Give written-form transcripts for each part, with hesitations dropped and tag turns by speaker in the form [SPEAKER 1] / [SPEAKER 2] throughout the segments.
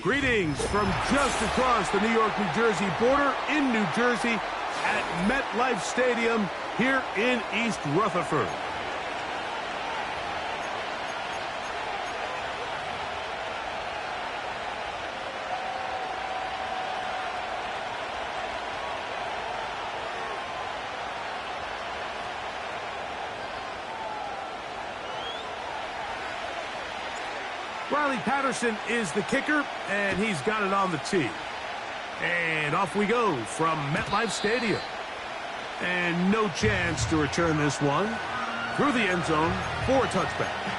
[SPEAKER 1] Greetings from just across the New York-New Jersey border in New Jersey at MetLife Stadium here in East Rutherford. Riley Patterson is the kicker, and he's got it on the tee. And off we go from MetLife Stadium. And no chance to return this one through the end zone for a touchback.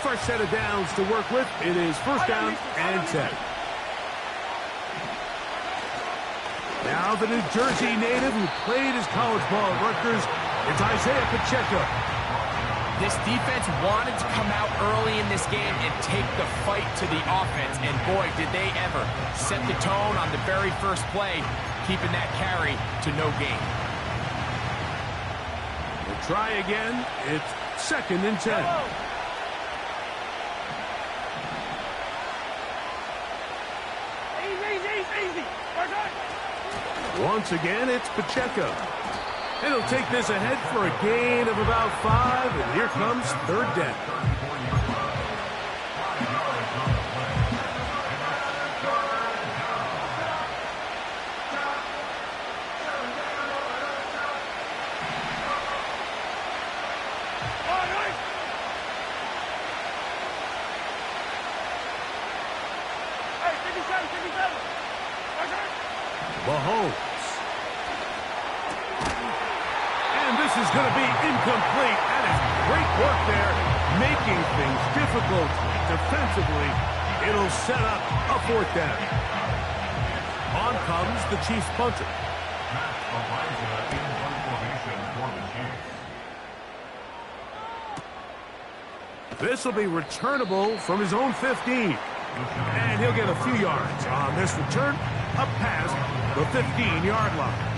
[SPEAKER 1] First set of downs to work with. It is first down and 10. Now the New Jersey native who played his college ball at Rutgers, it's Isaiah Pacheco.
[SPEAKER 2] This defense wanted to come out early in this game and take the fight to the offense, and boy, did they ever set the tone on the very first play, keeping that carry to no gain.
[SPEAKER 1] We'll try again. It's second and 10. Once again, it's Pacheco. And he'll take this ahead for a gain of about 5, and here comes third down. Mahomes. And this is going to be incomplete. That is great work there, making things difficult defensively. It'll set up a fourth down. On comes the Chiefs punter. This will be returnable from his own 15. And he'll get a few yards on this return up past the 15-yard line.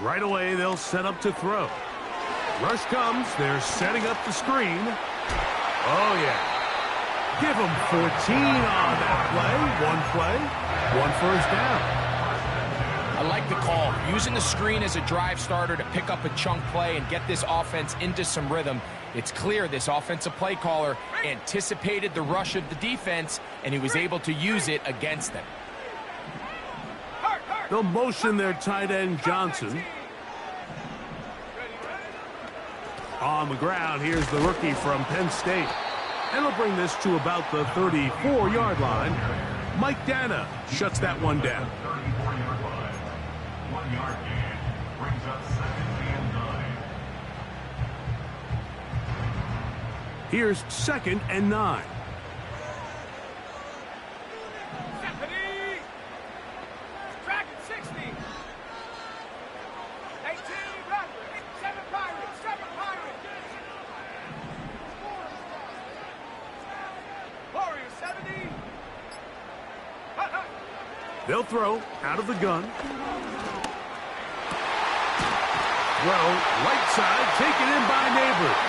[SPEAKER 1] Right away, they'll set up to throw. Rush comes. They're setting up the screen. Oh, yeah. Give them 14 on that play. One first down.
[SPEAKER 2] I like the call. Using the screen as a drive starter to pick up a chunk play and get this offense into some rhythm. It's clear this offensive play caller anticipated the rush of the defense, and he was able to use it against them.
[SPEAKER 1] They'll motion their tight end, Johnson. On the ground, here's the rookie from Penn State. And they'll bring this to about the 34-yard line. Mike Dana shuts that one down.
[SPEAKER 3] 1-yard gain brings up 2nd and 9.
[SPEAKER 1] Here's 2nd and 9. They'll throw out of the gun. Throw right side, taken in by Neighbors.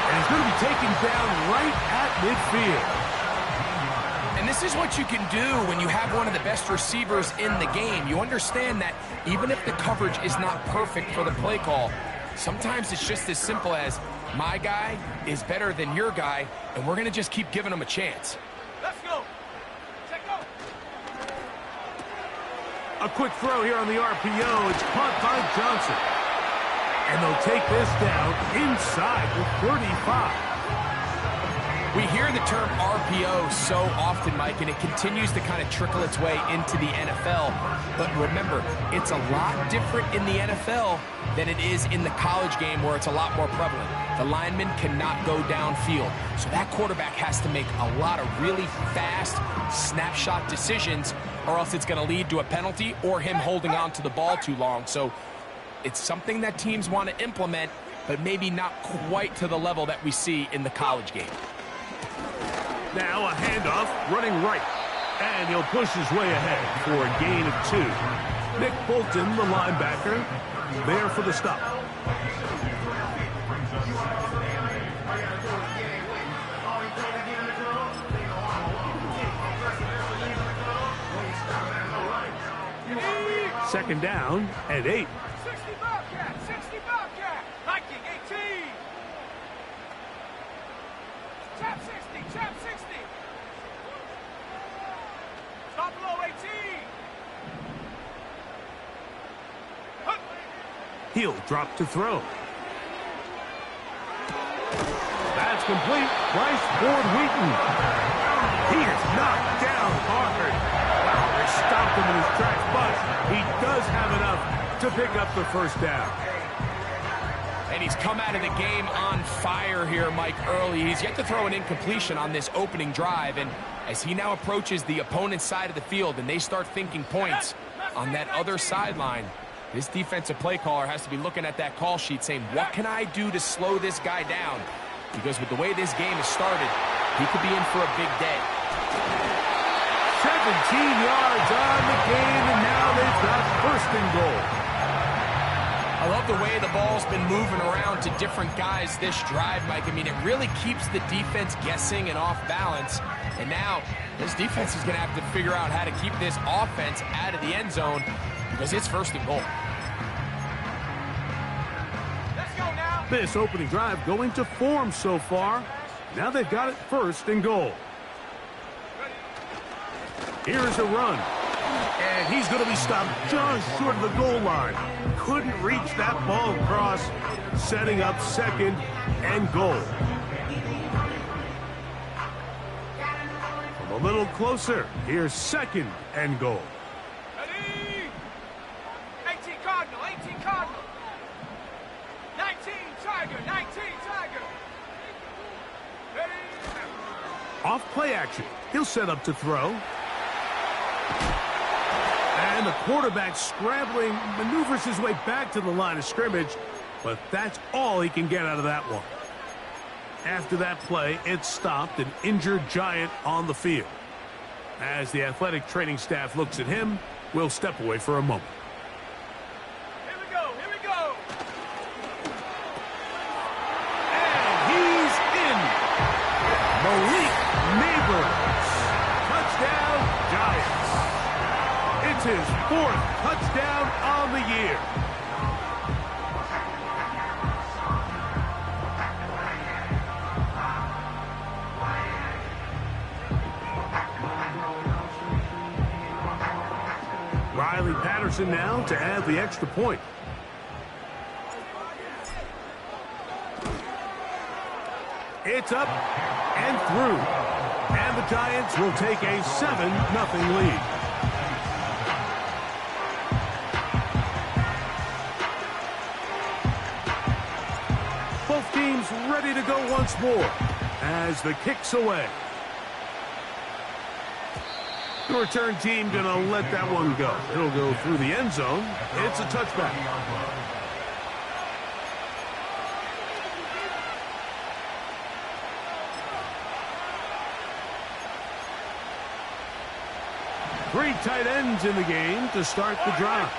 [SPEAKER 1] And it's going to be taken down right at midfield.
[SPEAKER 2] And this is what you can do when you have one of the best receivers in the game. You understand that even if the coverage is not perfect for the play call, sometimes it's just as simple as my guy is better than your guy, and we're going to just keep giving him a chance.
[SPEAKER 4] Let's go.
[SPEAKER 1] A quick throw here on the RPO. It's caught by Johnson. And they'll take this down inside the 35.
[SPEAKER 2] We hear the term RPO so often, Mike, and it continues to kind of trickle its way into the NFL. But remember, it's a lot different in the NFL than it is in the college game where it's a lot more prevalent. The lineman cannot go downfield. So that quarterback has to make a lot of really fast snapshot decisions, or else it's going to lead to a penalty or him holding on to the ball too long. So it's something that teams want to implement, but maybe not quite to the level that we see in the college game.
[SPEAKER 1] Now a handoff, running right. And he'll push his way ahead for a gain of 2. Nick Bolton, the linebacker, there for the stop. Second down and 8.
[SPEAKER 4] 60 Bobcat, 60 Bobcat, hiking 18. Tap 60, tap 60. Stop below 18. Hup.
[SPEAKER 1] He'll drop to throw. That's complete. Bryce Ford-Wheaton. He is knocked down hard. Wow, they stopped him in his tracks, but he does have enough to pick up the first down.
[SPEAKER 2] And he's come out of the game on fire here, Mike, early. He's yet to throw an incompletion on this opening drive. And as he now approaches the opponent's side of the field and they start thinking points on that other sideline, this defensive play caller has to be looking at that call sheet saying, what can I do to slow this guy down? Because with the way this game has started, he could be in for a big day.
[SPEAKER 1] 17 yards on the game, and now they've got first and goal.
[SPEAKER 2] I love the way the ball's been moving around to different guys this drive, Mike. I mean, it really keeps the defense guessing and off balance. And now this defense is going to have to figure out how to keep this offense out of the end zone because it's first and goal.
[SPEAKER 4] Let's go now.
[SPEAKER 1] This opening drive going to form so far. Now they've got it first and goal. Here's a run. And he's going to be stopped just short of the goal line. Couldn't reach that ball across, setting up second and goal. From a little closer, here's second and goal.
[SPEAKER 4] Ready? 18 Cardinal, 18 Cardinal. 19 Tiger, 19 Tiger. Ready?
[SPEAKER 1] Off play action. He'll set up to throw. And the quarterback scrambling, maneuvers his way back to the line of scrimmage, but that's all he can get out of that one. After that play, it stopped an injured Giant on the field. As the athletic training staff looks at him, we'll step away for a moment.
[SPEAKER 4] Here we go, here we go.
[SPEAKER 1] And he's in. Malik Neighbors. Touchdown, Giants. It's his 4th touchdown on the year. Riley Patterson now to add the extra point. It's up and through. And the Giants will take a 7-0 lead. Both teams ready to go once more as the kick's away. The return team going to let that one go. It'll go through the end zone. It's a touchback. Three tight ends in the game to start the drive.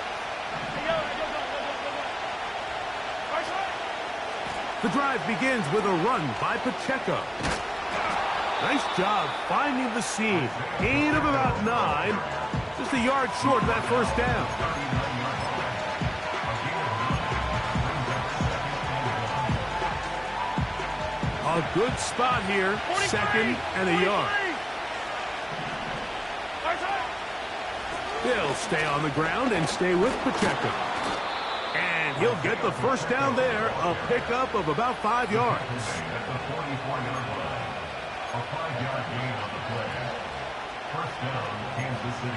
[SPEAKER 1] The drive begins with a run by Pacheco. Nice job finding the seam. Gain of about 9. Just a yard short of that first down. A good spot here. 2nd and a yard. They'll stay on the ground and stay with Pacheco. And he'll get the first down there. A pickup of about 5 yards.
[SPEAKER 3] A 5-yard gain on the play. First down, Kansas City.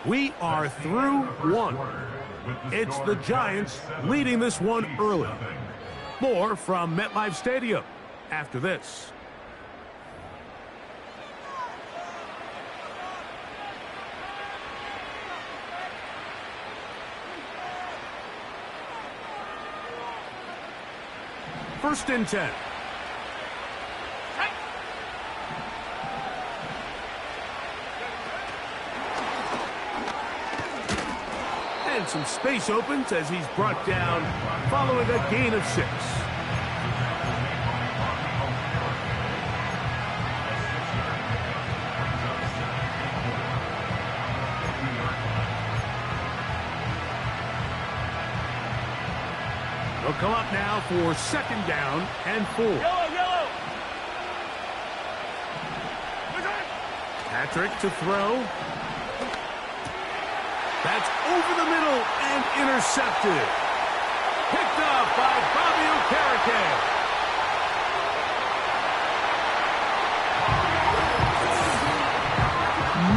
[SPEAKER 1] We are through one. It's the Giants leading this one early. More from MetLife Stadium after this. First and 10. And some space opens as he's brought down following a gain of 6. They'll come up now for second down and 4.
[SPEAKER 4] Yellow.
[SPEAKER 1] Patrick to throw. That's over the middle and intercepted. Picked up by Bobby Okereke.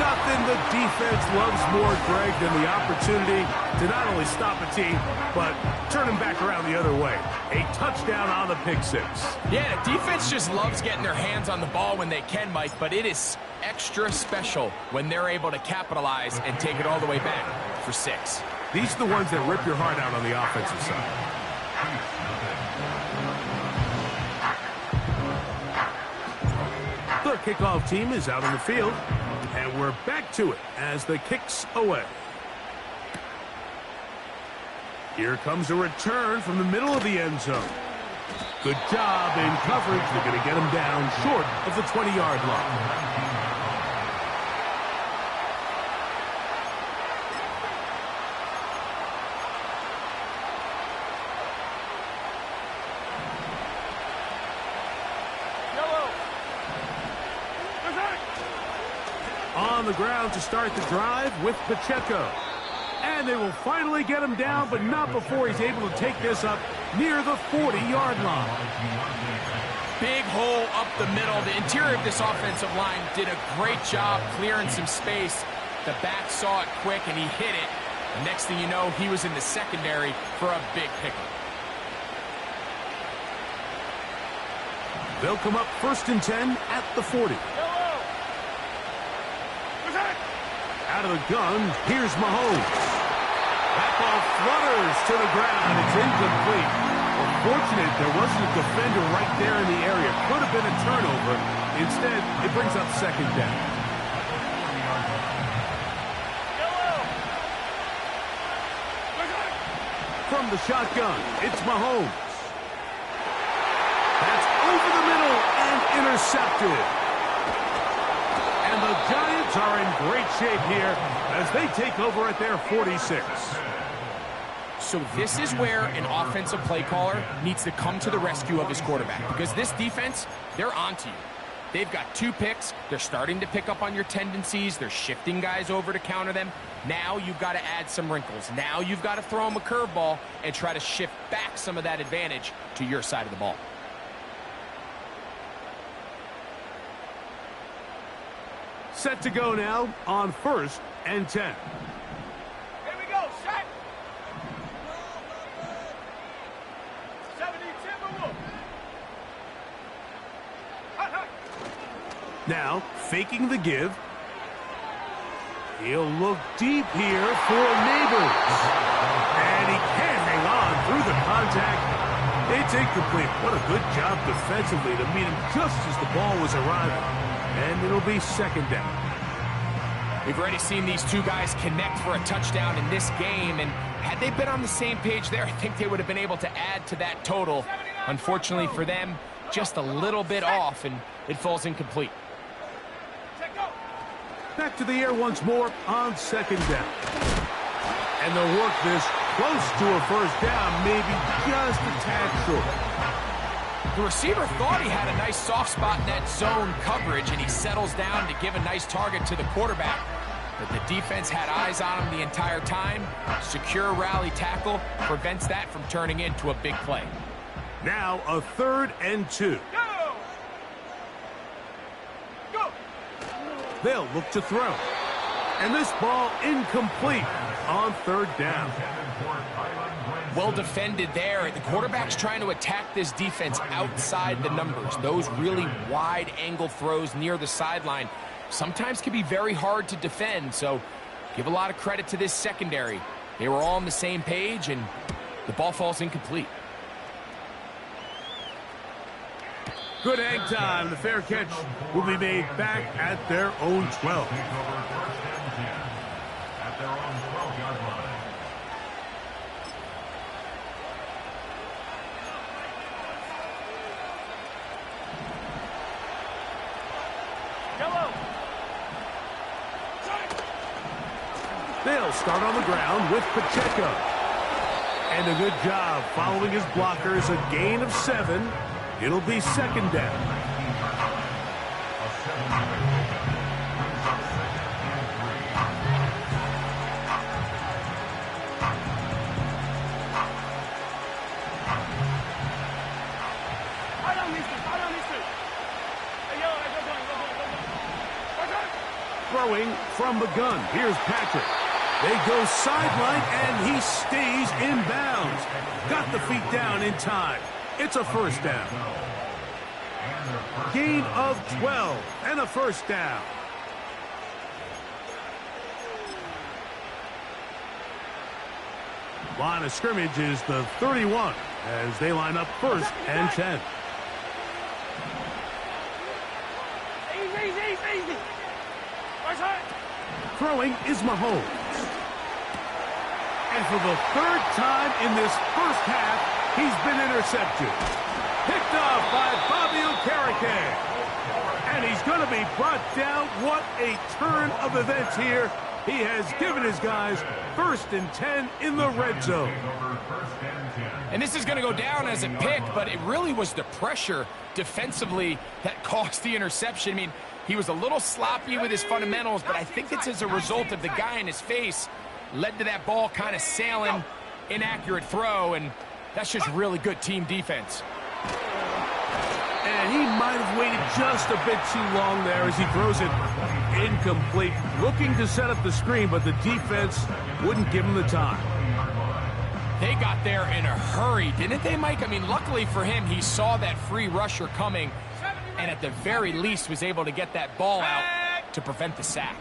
[SPEAKER 1] Nothing the defense loves more, Greg, than the opportunity to not only stop a team, but turn them back around the other way. A touchdown on the pick 6.
[SPEAKER 2] Yeah, the defense just loves getting their hands on the ball when they can, Mike, but it is extra special when they're able to capitalize and take it all the way back for 6.
[SPEAKER 1] These are the ones that rip your heart out on the offensive side. The kickoff team is out on the field, and we're back to it as the kick's away. Here comes a return from the middle of the end zone. Good job in coverage. They're going to get him down short of the 20-yard line. On the ground to start the drive with Pacheco. And they will finally get him down, but not before he's able to take this up near the 40-yard line.
[SPEAKER 2] Big hole up the middle. The interior of this offensive line did a great job clearing some space. The back saw it quick, and he hit it. And next thing you know, he was in the secondary for a big pickup.
[SPEAKER 1] They'll come up first and 10 at the 40. Out of the gun, here's Mahomes. That ball flutters to the ground. It's incomplete. Unfortunate there wasn't a defender right there in the area. Could have been a turnover. Instead, it brings up second down. From the shotgun, it's Mahomes. That's over the middle and intercepted. And the Giants are in great shape here as they take over at their 46.
[SPEAKER 2] So this is where an offensive play caller needs to come to the rescue of his quarterback, because this defense, they're onto you. They've got 2 picks. They're starting to pick up on your tendencies. They're shifting guys over to counter them. Now you've got to add some wrinkles. Now you've got to throw them a curveball and try to shift back some of that advantage to your side of the ball.
[SPEAKER 1] Set to go now on first and 10.
[SPEAKER 4] Here we go, set. 70 Timberwolves.
[SPEAKER 1] Now, faking the give. He'll look deep here for Neighbors. And he can't hang on through the contact. It's incomplete. What a good job defensively to meet him just as the ball was arriving. And it'll be second down.
[SPEAKER 2] We've already seen these 2 guys connect for a touchdown in this game, and had they been on the same page there, I think they would have been able to add to that total. Unfortunately for them, just a little bit off, and it falls incomplete.
[SPEAKER 1] Back to the air once more on second down. And they'll work this close to a first down, maybe just a tad short.
[SPEAKER 2] The receiver thought he had a nice soft spot in that zone coverage, and he settles down to give a nice target to the quarterback. But the defense had eyes on him the entire time. Secure rally tackle prevents that from turning into a big play.
[SPEAKER 1] Now a 3rd and 2.
[SPEAKER 4] Go! Go!
[SPEAKER 1] They'll look to throw. And this ball incomplete on 3rd down.
[SPEAKER 2] Well defended there. The quarterback's trying to attack this defense outside the numbers. Those really wide angle throws near the sideline sometimes can be very hard to defend, so give a lot of credit to this secondary. They were all on the same page, and the ball falls incomplete.
[SPEAKER 1] Good hang time. The fair catch will be made back at their own 12.
[SPEAKER 3] At their own 12-yard line.
[SPEAKER 4] Yellow!
[SPEAKER 1] They'll start on the ground with Pacheco. And a good job following his blockers. A gain of 7. It'll be 2nd down. Throwing from the gun. Here's Patrick. They go sideline, and he stays in bounds. Got the feet down in time. It's a 1st down. Gain of 12 and a 1st down. Line of scrimmage is the 31 as they line up 1st and 10.
[SPEAKER 4] Easy.
[SPEAKER 1] Throwing is Mahomes. And for the 3rd time in this 1st half, he's been intercepted. Picked off by Bobby Okereke. And he's going to be brought down. What a turn of events here. He has given his guys 1st and 10 in the red zone.
[SPEAKER 2] And this is going to go down as a pick, but it really was the pressure defensively that caused the interception. I mean, he was a little sloppy with his fundamentals, but I think it's as a result of the guy in his face led to that ball kind of sailing, inaccurate throw, and that's just really good team defense.
[SPEAKER 1] And he might have waited just a bit too long there as he throws it incomplete. Looking to set up the screen, but the defense wouldn't give him the time.
[SPEAKER 2] They got there in a hurry, didn't they, Mike? I mean, luckily for him, he saw that free rusher coming, and at the very least was able to get that ball out to prevent the sack.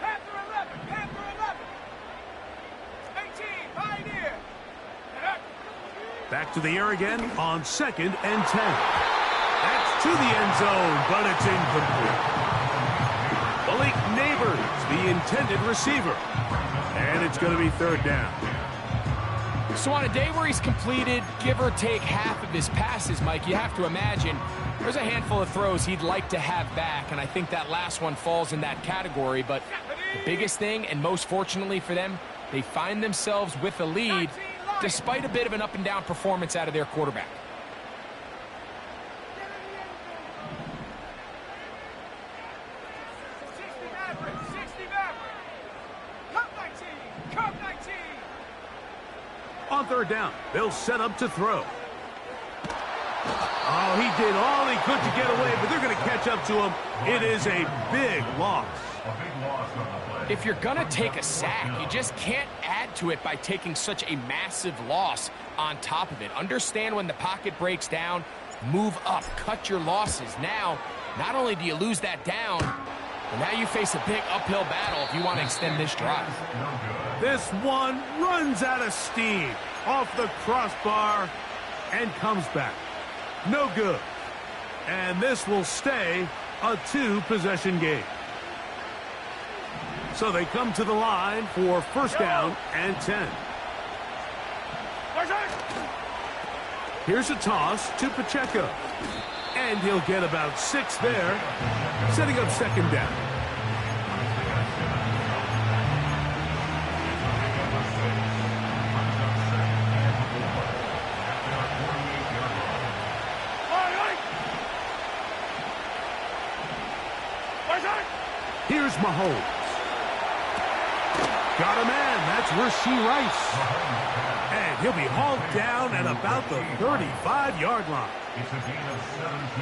[SPEAKER 4] Panther 11. 18, Pioneer.
[SPEAKER 1] Back to the air again on 2nd and 10. That's to the end zone, but it's incomplete. Malik Neighbors, the intended receiver. And it's going to be 3rd down.
[SPEAKER 2] So on a day where he's completed, give or take half of his passes, Mike, you have to imagine there's a handful of throws he'd like to have back, and I think that last one falls in that category. But the biggest thing, and most fortunately for them, they find themselves with a lead despite a bit of an up-and-down performance out of their quarterback.
[SPEAKER 1] On 3rd down, they'll set up to throw. Oh, he did all he could to get away, but they're going to catch up to him. It is a big loss.
[SPEAKER 2] If you're going to take a sack, you just can't add to it by taking such a massive loss on top of it. Understand when the pocket breaks down, move up, cut your losses. Now, not only do you lose that down, but now you face a big uphill battle if you want to extend this drive.
[SPEAKER 1] This one runs out of steam off the crossbar and comes back. No good. And this will stay a 2-possession game. So they come to the line for 1st down and 10. Here's a toss to Pacheco. And he'll get about 6 there, setting up 2nd down. Here's Mahomes. Got a man. That's Rashee Rice. And he'll be hauled down at about the 35-yard line.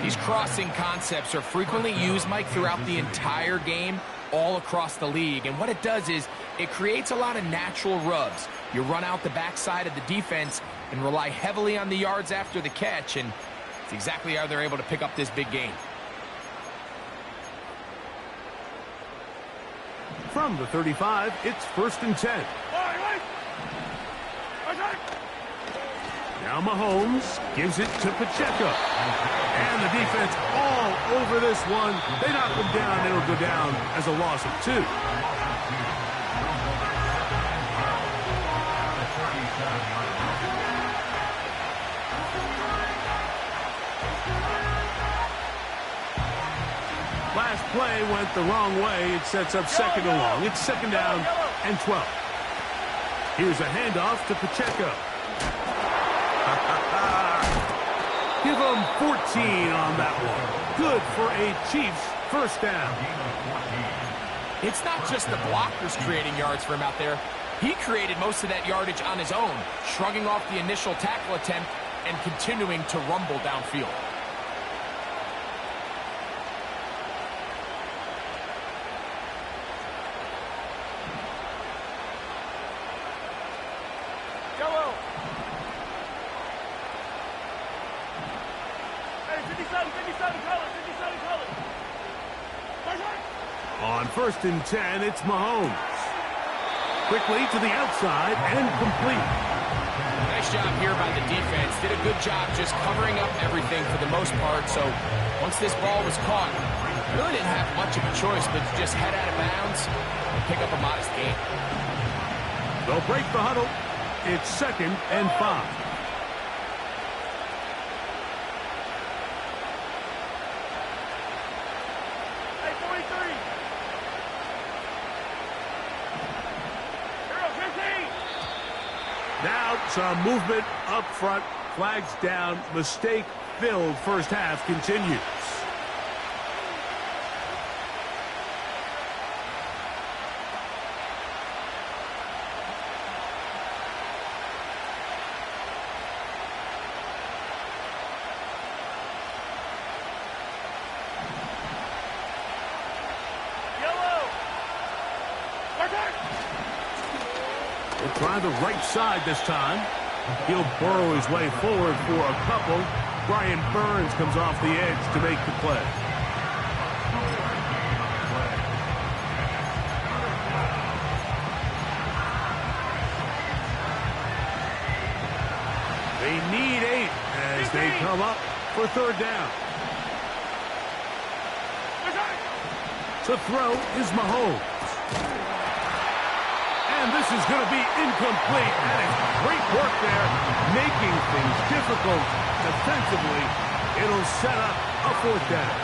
[SPEAKER 2] These crossing concepts are frequently used, Mike, throughout the entire game, all across the league. And what it does is it creates a lot of natural rubs. You run out the backside of the defense and rely heavily on the yards after the catch, and it's exactly how they're able to pick up this big gain.
[SPEAKER 1] From the 35, it's 1st and 10. Now Mahomes gives it to Pacheco. And the defense all over this one. They knock him down. It'll go down as a loss of 2. Last play went the wrong way. It sets up 2nd and long. It's 2nd down and 12. Here's a handoff to Pacheco. Give him 14 on that one. Good for a Chiefs 1st down.
[SPEAKER 2] It's not just the blockers creating yards for him out there. He created most of that yardage on his own, shrugging off the initial tackle attempt and continuing to rumble downfield.
[SPEAKER 1] On 1st and 10, it's Mahomes. Quickly to the outside and complete.
[SPEAKER 2] Nice job here by the defense. Did a good job just covering up everything for the most part. So once this ball was caught, really didn't have much of a choice but to just head out of bounds and pick up a modest gain.
[SPEAKER 1] They'll break the huddle. It's 2nd and 5. Now some movement up front. Flags down. Mistake-filled first half continues. Try the right side this time. He'll burrow his way forward for a couple. Brian Burns comes off the edge to make the play. They need 8 as they come up for 3rd down. To throw is Mahomes. And this is going to be incomplete. That is great work there, making things difficult defensively. It'll set up a 4th down.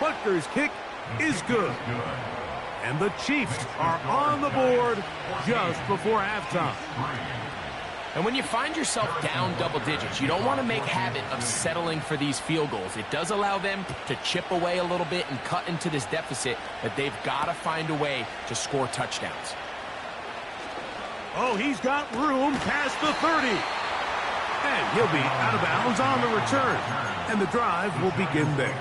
[SPEAKER 1] Butker's kick is good. And the Chiefs are on the board just before halftime.
[SPEAKER 2] And when you find yourself down double digits, you don't want to make habit of settling for these field goals. It does allow them to chip away a little bit and cut into this deficit, but they've got to find a way to score touchdowns.
[SPEAKER 1] Oh, he's got room past the 30. And he'll be out of bounds on the return. And the drive will begin there.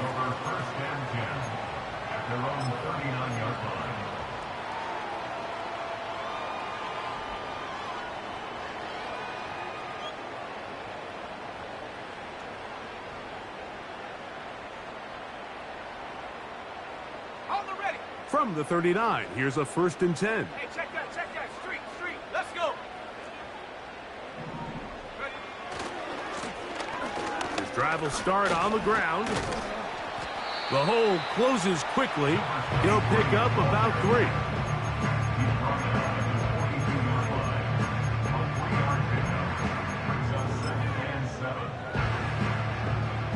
[SPEAKER 1] From the 39, here's a 1st and 10.
[SPEAKER 4] Hey, check that. Street. Let's go.
[SPEAKER 1] His drive will start on the ground. The hole closes quickly. He'll pick up about 3.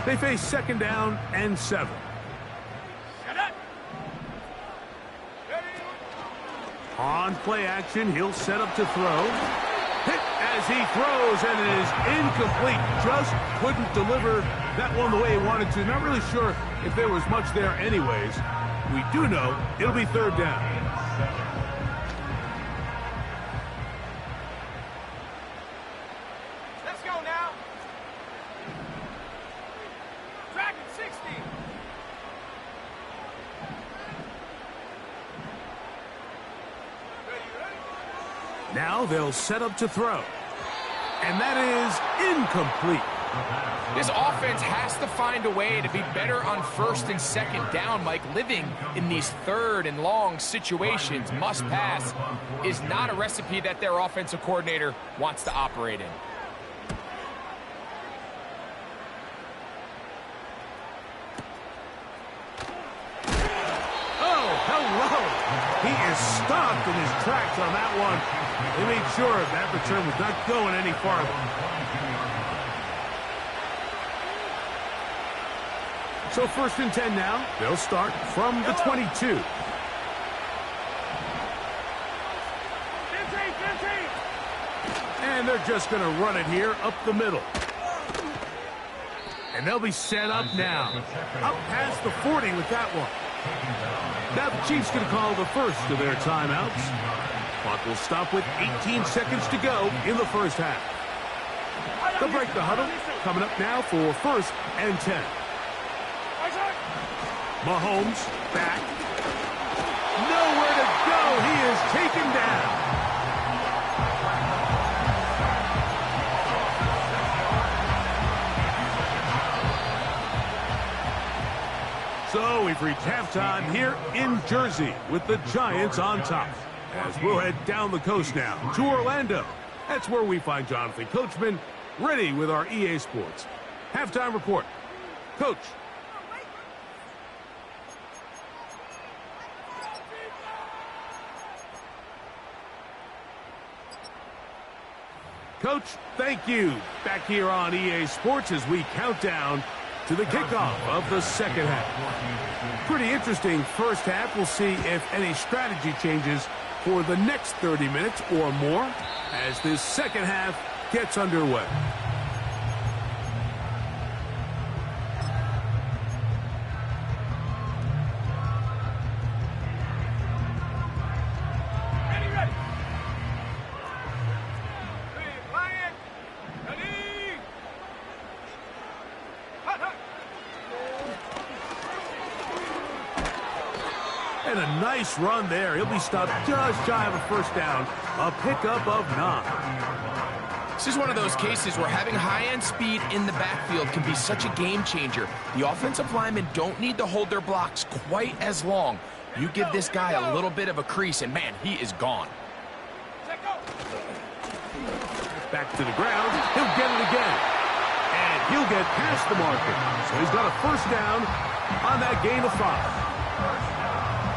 [SPEAKER 1] They face 2nd down and 7. On play action, he'll set up to throw. Hit as he throws, and it is incomplete. Just couldn't deliver that one the way he wanted to. Not really sure if there was much there anyways. We do know it'll be third down.
[SPEAKER 4] Let's go now. Dragon 60.
[SPEAKER 1] Now they'll set up to throw. And that is incomplete.
[SPEAKER 2] This offense has to find a way to be better on first and second down, Mike. Living in these third and long situations, must pass, is not a recipe that their offensive coordinator wants to operate in.
[SPEAKER 1] Oh, hello. He is stopped in his tracks on that one. They made sure that return was not going any farther. So first and 10 now. They'll start from the 22. And they're just going to run it here up the middle. And they'll be set up now. Up past the 40 with that one. Now the Chiefs going to call the first of their timeouts. Clock will stop with 18 seconds to go in the first half. They'll break the huddle. Coming up now for first and 10. Mahomes back. Nowhere to go. He is taken down. So we've reached halftime here in Jersey with the Giants on top. As we'll head down the coast now to Orlando. That's where we find Jonathan Coachman ready with our EA Sports halftime report. Coach. Coach, thank you. Back here on EA Sports as we count down to the kickoff of the second half. Pretty interesting first half. We'll see if any strategy changes for the next 30 minutes or more as this second half gets underway. And a nice run there. He'll be stopped just shy of a first down. A pickup of 9.
[SPEAKER 2] This is one of those cases where having high-end speed in the backfield can be such a game changer. The offensive linemen don't need to hold their blocks quite as long. You give this guy a little bit of a crease, and man, he is gone.
[SPEAKER 1] Back to the ground. He'll get it again. And he'll get past the marker. So he's got a first down on that gain of 5.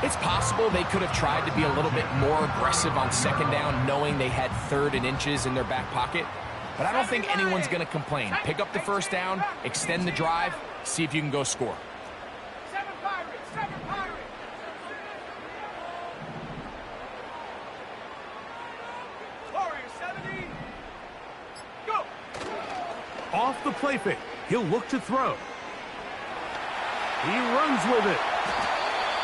[SPEAKER 2] It's possible they could have tried to be a little bit more aggressive on second down, knowing they had third and inches in their back pocket. But I don't think anyone's going to complain. Pick up the first down, extend the drive, see if you can go score.
[SPEAKER 4] 7 Pirates, 7 Pirates. Warriors 70. Go.
[SPEAKER 1] Off the play fake. He'll look to throw. He runs with it.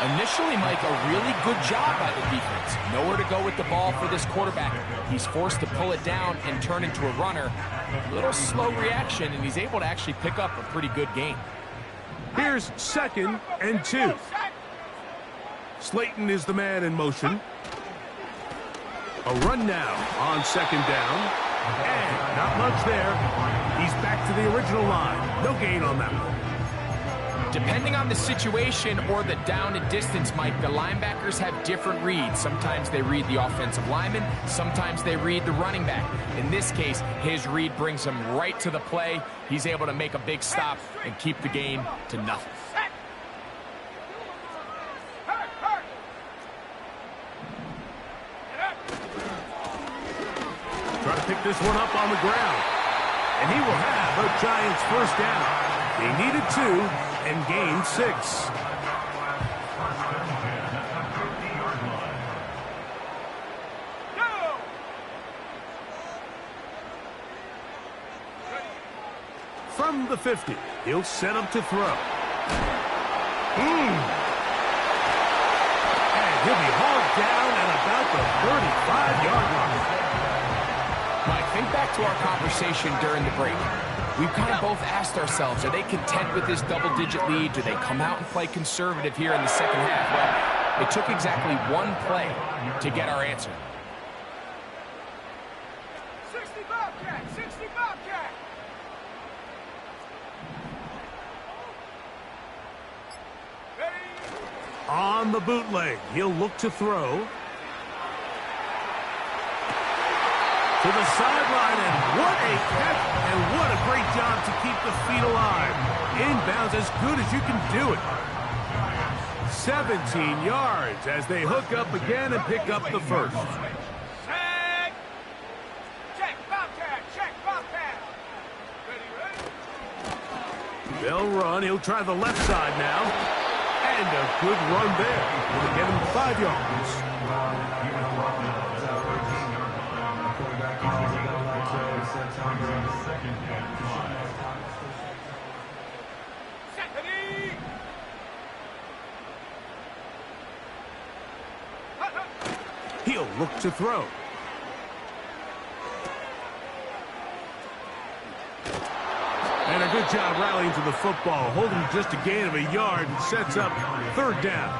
[SPEAKER 2] Initially, Mike, a really good job by the defense. Nowhere to go with the ball for this quarterback. He's forced to pull it down and turn into a runner. A little slow reaction, and he's able to actually pick up a pretty good gain.
[SPEAKER 1] Here's second and 2. Slayton is the man in motion. A run now on second down. And not much there. He's back to the original line. No gain on that one.
[SPEAKER 2] Depending on the situation or the down and distance, Mike, the linebackers have different reads. Sometimes they read the offensive lineman. Sometimes they read the running back. In this case, his read brings him right to the play. He's able to make a big stop and keep the gain to nothing.
[SPEAKER 1] Try to pick this one up on the ground. And he will have a Giants first down. They needed 2 and gained 6. From the 50, he'll set up to throw. And he'll be hauled down at about the 35-yard line.
[SPEAKER 2] Mike, think back to our conversation during the break. We've kind of both asked ourselves, are they content with this double-digit lead? Do they come out and play conservative here in the second half? Well, it took exactly one play to get our answer.
[SPEAKER 4] 60 Bobcat! 60 Bobcat! Ready?
[SPEAKER 1] On the bootleg, he'll look to throw. To the sideline, and what a catch, and what a great job to keep the feet alive. Inbounds as good as you can do it. 17 yards as they hook up again and pick up the first.
[SPEAKER 4] Check! Check Bobcat! Check Bobcat! Ready?
[SPEAKER 1] They'll run. He'll try the left side now. And a good run there. Will get him 5 yards.
[SPEAKER 4] Ready?
[SPEAKER 1] He'll look to throw. And a good job rallying to the football, holding just a gain of a yard and sets up third down.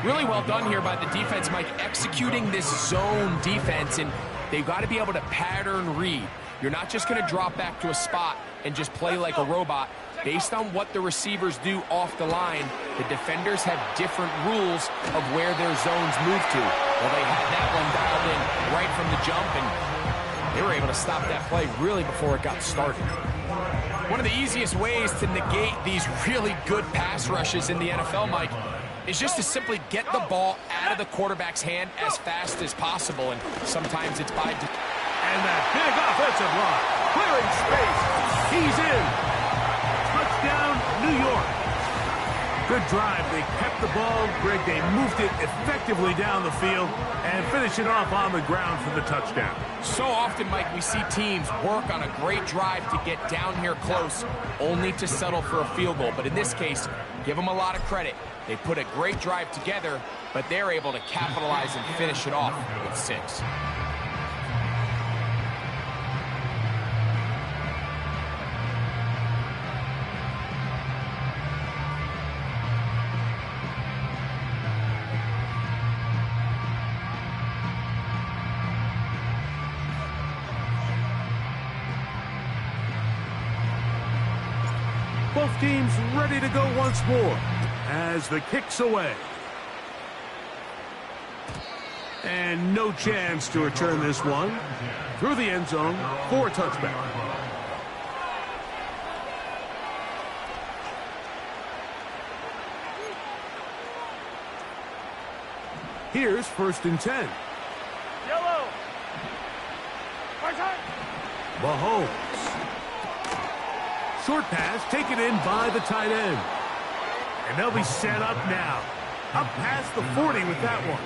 [SPEAKER 2] Really well done here by the defense, Mike, executing this zone defense, and they've got to be able to pattern read. You're not just going to drop back to a spot and just play like a robot. Based on what the receivers do off the line, the defenders have different rules of where their zones move to. Well, they had that one dialed in right from the jump, and they were able to stop that play really before it got started. One of the easiest ways to negate these really good pass rushes in the NFL, Mike, is just to simply get the ball out of the quarterback's hand as fast as possible, and sometimes it's by...
[SPEAKER 1] And that big offensive line, clearing space. He's in. Touchdown, New York. Good drive. They kept the ball. Greg, they moved it effectively down the field and finish it off on the ground for the touchdown.
[SPEAKER 2] So often, Mike, we see teams work on a great drive to get down here close, only to settle for a field goal. But in this case, give them a lot of credit. They put a great drive together, but they're able to capitalize and finish it off with 6.
[SPEAKER 1] Both teams ready to go once more as the kick's away. And no chance to return this one through the end zone for a touchback. Here's 1st and 10.
[SPEAKER 4] Yellow!
[SPEAKER 1] Mahomes. Short pass taken in by the tight end. And they'll be set up now. Up past the 40 with that one.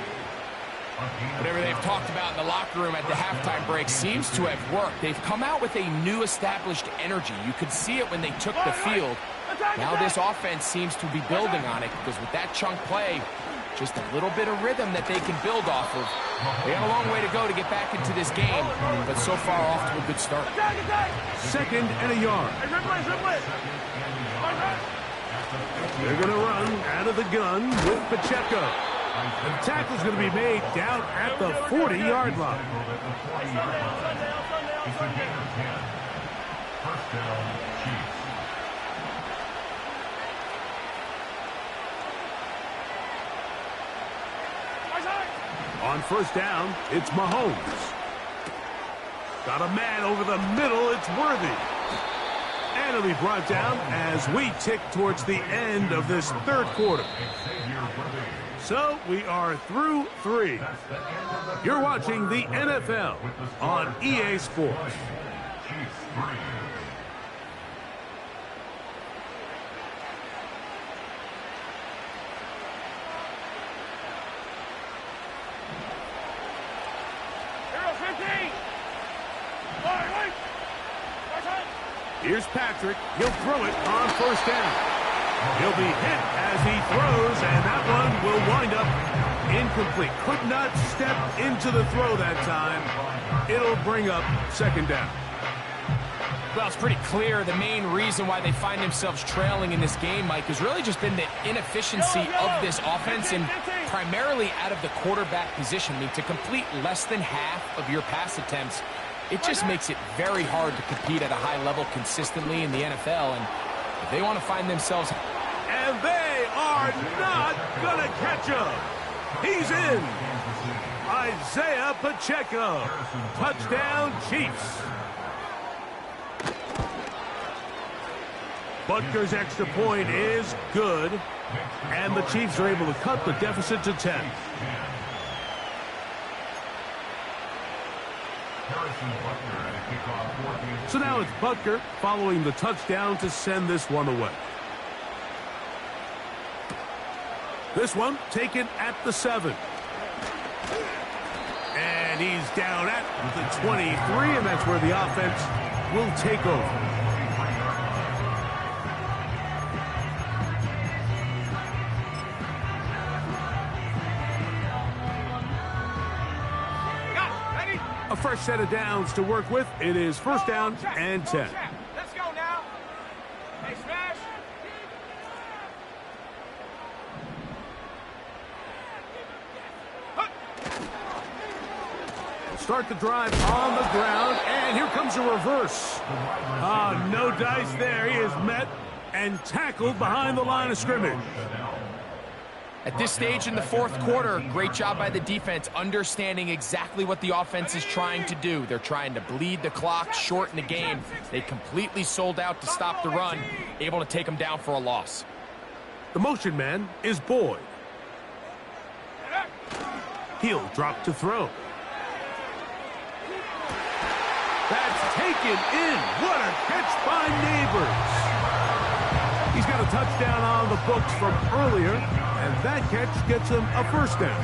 [SPEAKER 2] Whatever they've talked about in the locker room at the halftime break seems to have worked. They've come out with a new established energy. You could see it when they took the field. Now this offense seems to be building on it because with that chunk play, just a little bit of rhythm that they can build off of. They got a long way to go to get back into this game, but so far off to a good start.
[SPEAKER 1] 2nd and a yard. They're going to run out of the gun with Pacheco. The tackle's going to be made down at the 40-yard line.
[SPEAKER 3] First down, Chiefs.
[SPEAKER 1] On 1st down, it's Mahomes. Got a man over the middle. It's Worthy. And it'll be brought down as we tick towards the end of this 3rd quarter. So we are through 3. You're watching the NFL on EA Sports.
[SPEAKER 3] Chiefs 3.
[SPEAKER 1] Here's Patrick. He'll throw it on first down. He'll be hit as he throws, and that one will wind up incomplete. Could not step into the throw that time. It'll bring up second down.
[SPEAKER 2] Well, it's pretty clear the main reason why they find themselves trailing in this game, Mike, has really just been the inefficiency of this offense and primarily out of the quarterback position. I mean, to complete less than half of your pass attempts, it just makes it very hard to compete at a high level consistently in the NFL. And if they want to find themselves...
[SPEAKER 1] And they are not going to catch him. He's in. Isaiah Pacheco. Touchdown, Chiefs. Butker's extra point is good, and the Chiefs are able to cut the deficit to 10. So now it's Butker following the touchdown to send this one away. This one taken at the 7. And he's down at the 23, and that's where the offense will take over. A fresh set of downs to work with. It is first down and 10.
[SPEAKER 4] Let's go now. Hey, Smash.
[SPEAKER 1] Start the drive on the ground, and here comes a reverse. No dice there. He is met and tackled behind the line of scrimmage.
[SPEAKER 2] At this stage in the fourth quarter, great job by the defense understanding exactly what the offense is trying to do. They're trying to bleed the clock, shorten the game. They completely sold out to stop the run, able to take them down for a loss.
[SPEAKER 1] The motion man is Boyd. He'll drop to throw. That's taken in. What a catch by Neighbors. He's got a touchdown on the books from earlier, and that catch gets him a first down.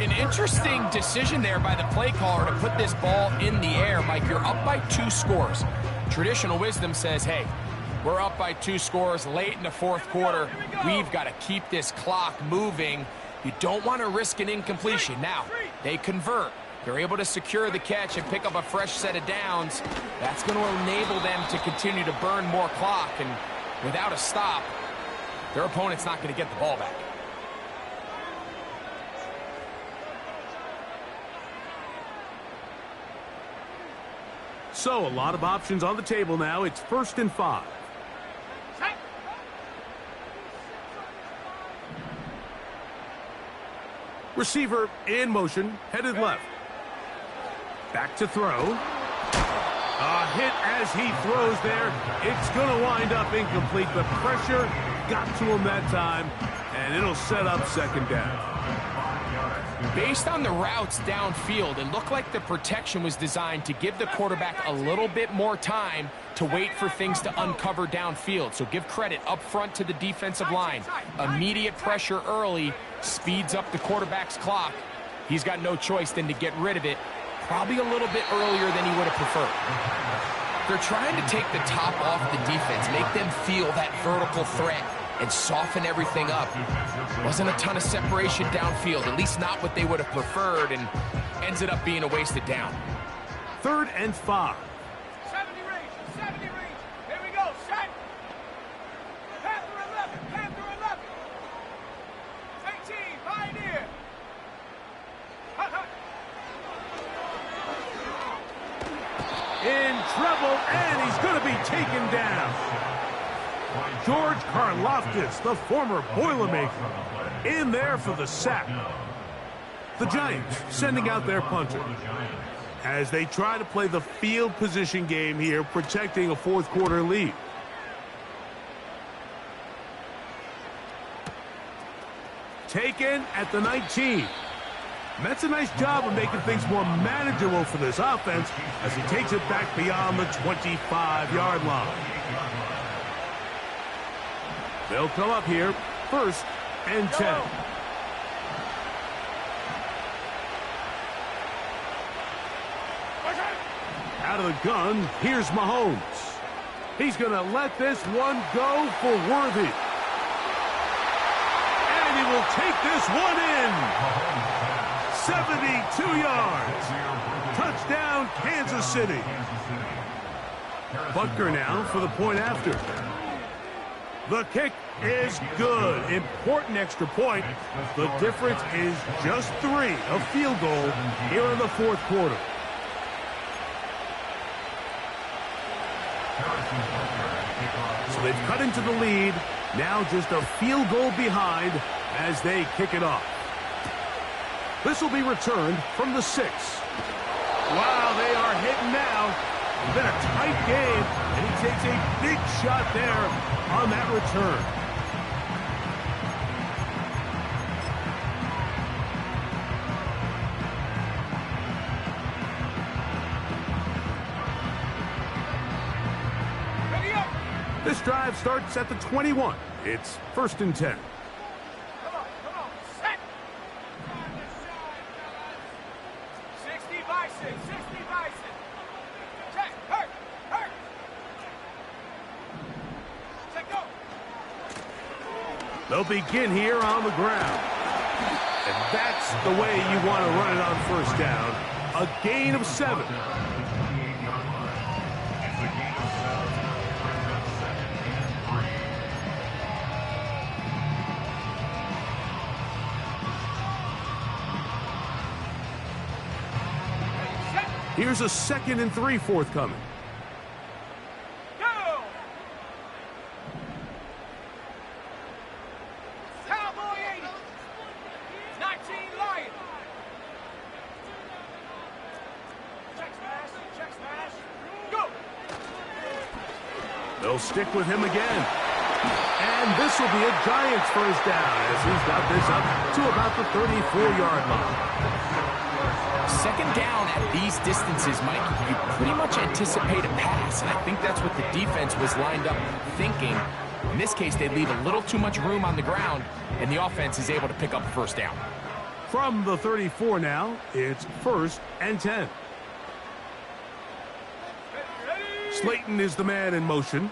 [SPEAKER 2] An interesting decision there by the play caller to put this ball in the air. Mike, you're up by 2 scores. Traditional wisdom says, hey, we're up by 2 scores late in the fourth quarter. We've got to keep this clock moving. You don't want to risk an incompletion. Now, they convert. They're able to secure the catch and pick up a fresh set of downs. That's going to enable them to continue to burn more clock, and without a stop, their opponent's not going to get the ball back.
[SPEAKER 1] So, a lot of options on the table now. It's 1st and 5. Receiver in motion, headed left. Back to throw. A hit as he throws there. It's going to wind up incomplete. The pressure got to him that time, and it'll set up second down.
[SPEAKER 2] Based on the routes downfield, it looked like the protection was designed to give the quarterback a little bit more time to wait for things to uncover downfield. So give credit up front to the defensive line. Immediate pressure early speeds up the quarterback's clock. He's got no choice than to get rid of it, probably a little bit earlier than he would have preferred. They're trying to take the top off the defense, make them feel that vertical threat, and soften everything up. Wasn't a ton of separation downfield, at least not what they would have preferred, and ends it up being a wasted down.
[SPEAKER 1] 3rd and 5.
[SPEAKER 4] 70 range, 70 range. Here we go, set. Panther 11, Panther 11. 18, Pioneer. Hut, hut.
[SPEAKER 1] In trouble, and he's going to be taken down. George Karlaftis, the former Boilermaker, in there for the sack. The Giants sending out their punter as they try to play the field position game here, protecting a fourth quarter lead. Taken at the 19. And that's a nice job of making things more manageable for this offense as he takes it back beyond the 25-yard line. They'll come up here, 1st and 10. Out of the gun, here's Mahomes. He's going to let this one go for Worthy. And he will take this one in. 72 yards. Touchdown, Kansas City. Butker now for the point after. The kick is good. Important extra point. The difference is just 3, a field goal here in the fourth quarter. So they've cut into the lead. Now just a field goal behind as they kick it off. This will be returned from the 6. Wow, they are hitting now. It's been a tight game, and he takes a big shot there on that return. This drive starts at the 21. It's 1st and 10.
[SPEAKER 4] Come on, set. 60 Bison, 60 Bison. Check, hurt. Check, go.
[SPEAKER 1] They'll begin here on the ground. And that's the way you want to run it on 1st down. A gain of 7. Here's a 2nd and 3 forthcoming.
[SPEAKER 4] Go! Cowboy 80. 19 Lion. Check smash. Go!
[SPEAKER 1] They'll stick with him again. And this will be a Giants 1st down as he's got this up to about the 34-yard line.
[SPEAKER 2] 2nd down at these distances, Mike, you pretty much anticipate a pass, and I think that's what the defense was lined up thinking. In this case, they leave a little too much room on the ground, and the offense is able to pick up a 1st down.
[SPEAKER 1] From the 34 now, it's 1st and 10. Slayton is the man in motion.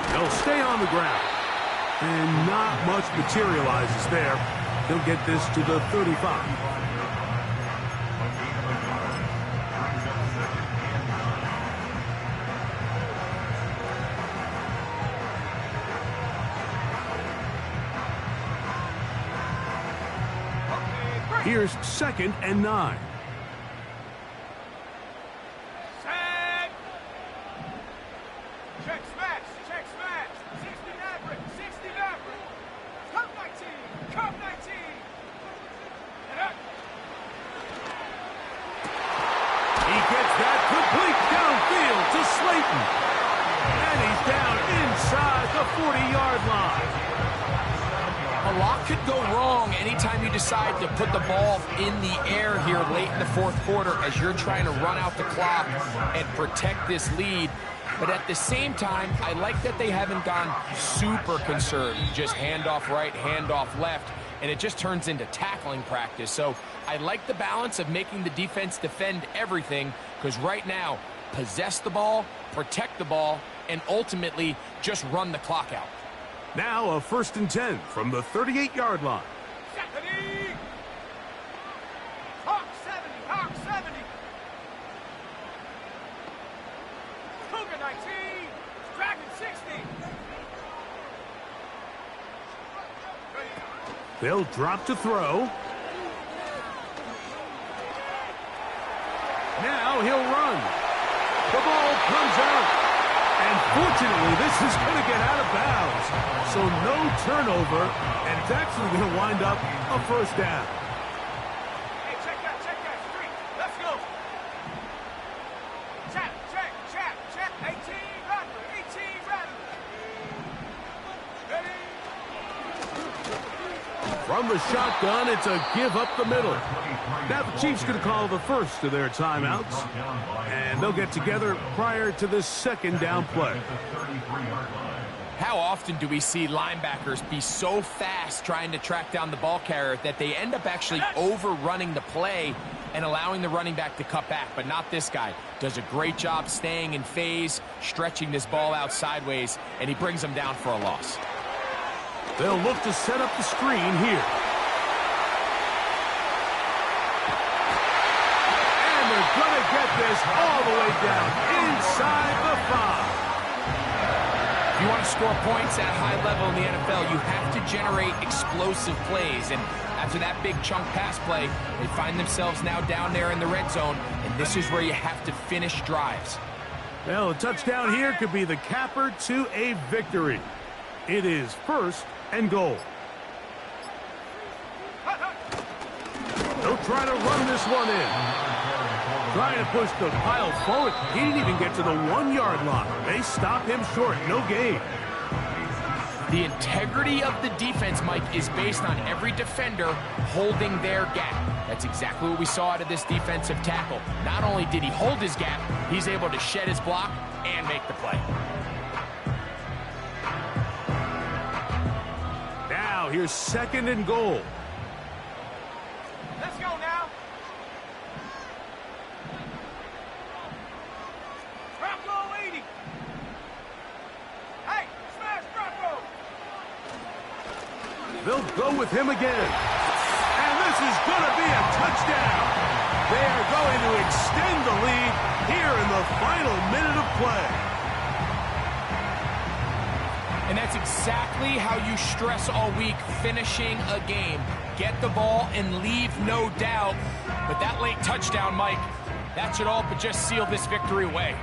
[SPEAKER 1] They'll stay on the ground. And not much materializes there. He'll get this to the 35. Here's 2nd and 9.
[SPEAKER 4] Set. Check smash. 60 Maverick. Cup 19. And up.
[SPEAKER 1] He gets that complete downfield to Slayton. And he's down inside the 40-yard line.
[SPEAKER 2] A lot could go wrong anytime you decide to put the ball in the air here late in the fourth quarter as you're trying to run out the clock and protect this lead. But at the same time, I like that they haven't gone super conserved. Just handoff right, handoff left, and it just turns into tackling practice. So I like the balance of making the defense defend everything, because right now, possess the ball, protect the ball, and ultimately just run the clock out.
[SPEAKER 1] Now a 1st and 10 from the 38-yard line.
[SPEAKER 4] Stephanie! Hawk 70. Cougar 19. Dragon 60.
[SPEAKER 1] They'll drop to throw. Now he'll run. The ball comes out. And fortunately, this is going to get out of bounds. So no turnover, and it's actually going to wind up a 1st down.
[SPEAKER 4] Hey, check that. Street. Let's go. Check. 18 Rattler. Ready?
[SPEAKER 1] From the shotgun, it's a give up the middle. Now the Chiefs going to call the first of their timeouts, and they'll get together prior to this 2nd down play.
[SPEAKER 2] How often do we see linebackers be so fast trying to track down the ball carrier that they end up actually overrunning the play and allowing the running back to cut back, but not this guy. Does a great job staying in phase, stretching this ball out sideways, and he brings him down for a loss.
[SPEAKER 1] They'll look to set up the screen here. And they're going to get this all the way down inside the 5.
[SPEAKER 2] If you want to score points at a high level in the NFL, you have to generate explosive plays. And after that big chunk pass play, they find themselves now down there in the red zone, and this is where you have to finish drives.
[SPEAKER 1] Well, a touchdown here could be the capper to a victory. It is 1st and goal. They'll try to run this one in. Trying to push the pile forward. He didn't even get to the 1-yard line. They stop him short. No gain.
[SPEAKER 2] The integrity of the defense, Mike, is based on every defender holding their gap. That's exactly what we saw out of this defensive tackle. Not only did he hold his gap, he's able to shed his block and make the play.
[SPEAKER 1] Now, here's 2nd and goal.
[SPEAKER 4] Let's go now. Bronco 80. Hey, smash Bronco.
[SPEAKER 1] They'll go with him again. And this is going to be a touchdown. They are going to extend the lead here in the final minute of play.
[SPEAKER 2] And that's exactly how you stress all week, finishing a game. Get the ball and leave no doubt. But that late touchdown, Mike, that should all but just seal this victory away.